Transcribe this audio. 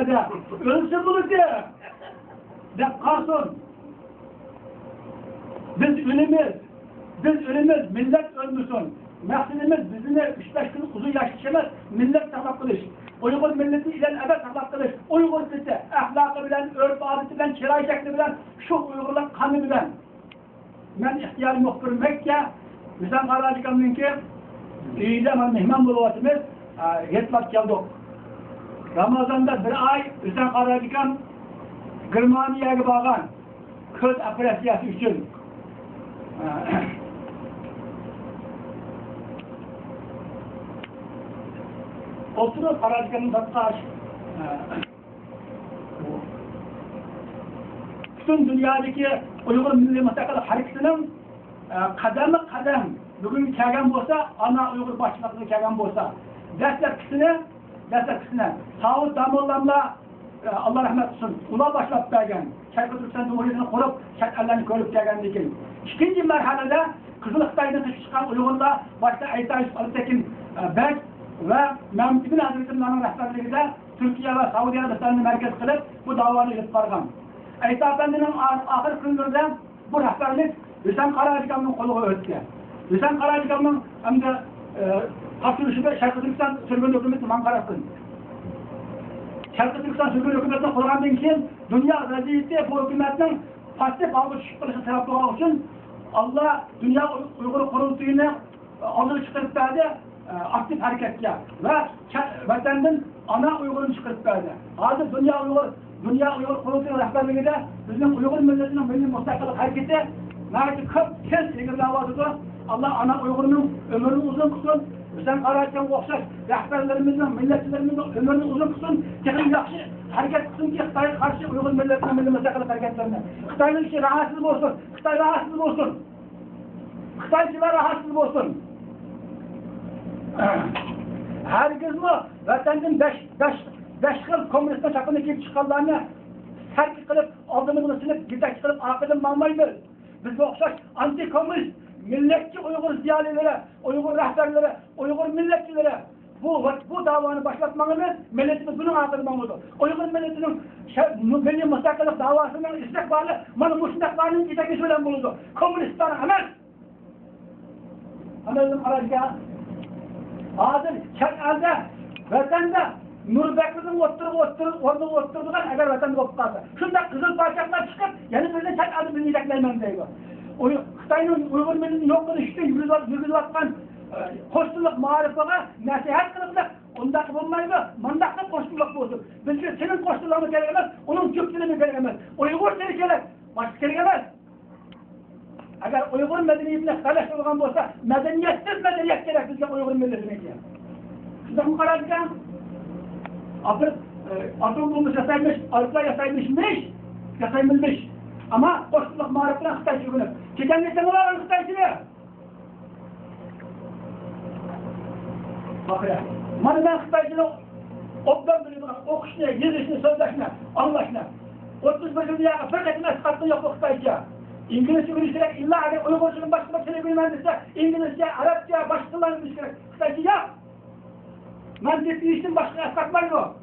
de. Ölsün bunu diye. De kalsın. Biz ölümüz, millet ölmüşsün. Meksidimiz bizimle 3-5 gün uzun yaşayacağımız millet saklap kılış. Uygur milleti ile ebed saklap kılış. Uygur milleti, ahlakı bilen, örf adeti bilen, çiray şekli bilen, şu Uygurlar kanı bilen. Ben ihtiyarım yoktur Mekke, bizden kararlıkan ki, iyide mihman buluvatımız, yetmek geldik. Ramazan'da bir ay bizden kararlıkan, Gırmaniye'ye bağlan, köz apresiyyası için. Oturup Karadikan'ın tatkı bütün dünyadaki Uygur Milli Müstakil Hareketi'nin kademi kadem bugün kelgen olsa, ana Uygur başlıklı kelgen olsa, destekçisine Sağlık Damollam'la Allah rahmet olsun, ula başlayıp gelgen, Şarkı Türkistan Cumhuriyeti'ni kurup, şartlarını görüp gelgen değil. İkinci merhalede Kızıl Xitay'dan çıkan Uygur'la başta Aytaş Alitekin Bek ve Mehmet bin Hazretleri'nin rehberliğinde Türkiye ve Saudi Arabistan'ı merkez kılıp bu davanı edip vargan. Aytaş Efendi'nin ahir günlerde bu rehberlik Hüseyin Karadikan'ın kolu öttü. Hüseyin Karadikan'ın hem de kapsülüşü Şarkı Türkistan sürgün hükümeti Mankarasın. Şarkı Türkistan sürgün hükümetine kullandığın için dünya vaziyeti bu hükümetin pasif algı çıkmışı taraflı için Allah dünya Uygur kurultuyunu alır çıkarıp verdi aktif hareketler ve vatanın ana Uygur'unu çıkarıp verdi. Hazır dünya Uygur kurultuyu rehberliğinde bizim Uygur milletinin milli müstakillik hareketi nerede çok kez ilgili davadıdır. Allah ana Uygur'un ömrünü uzun tutsun. Bizden Karadikan okşaş rehberlerimizin, milletçilerimizin ömrünü uzun tutsun. Tekrar yaxşı hareket tutsun ki Xitay'a karşı Uygur milletinin milli müstakillik hareketlerine. Xitay'ın işi rahatsız olsun. Xitay rahatsız olsun. Xitaycılar rahatsız olsun. Herkesini vatanın beş yıl komünistler çapını girip çıkanlarını terk kılıp, aldığımızı silip, gizek kılıp, akıdın malmaydı. Biz bu okşaş anti-komünist, milletçi Uygur ziyalilere, Uygur rehberlere, Uygur milletçilere bu davanı başlatmamız, milletimiz bunun akıdmanıdır. Uygur milletinin milli müstakillik davasının istikbali, müstakbalinin gizek söylem bulundu. Komünistler hemen! Hemen Karadikan. Hazır elde vatanda Nurbekli'nin oturduğundan eğer vatanda olup kalsa. Şunda kızıl parçaklar çıkıp yeni birine elde bilineceklermem diyor. Xitay'ın Uygur millinin yokluğunu işte yürüyülatkan koştulluk marifana nasihat kılıplık ondaki bulmaydı, mandaklı koştulluk olsun. Bizce senin koştulluğunu gerekemez, onun Türkçülüğünü gerekemez. Uygur seni gerek, başka gerekemez. Eğer Uygur medeniyetine karşı olgan olsa, medeniyetsiz medeniyet gerek bizce Uygur milletine diye. Şunda bu Karadikan, atom bombu yasaymış, arıklar yasayılmış. Ama koştulluk marifine Xitay çökünüp. Geçen geçen olar Xitayçılığı. Bak ya, bana ben Xitayçılığı okdan biliyorum, okuşuna, yazışına, sözleşine, anlaşına. 31 dünyaya fırkatına sıkattı yok o Xitayçıya. İngilizce biliştirek, illa hani Uygurcunun başka bir şey bilmendiyse, İngilizce, Arapça, başkalarını biliştirek, Xitayçı yap. Ben ciddi işin başka sıkatmayın o.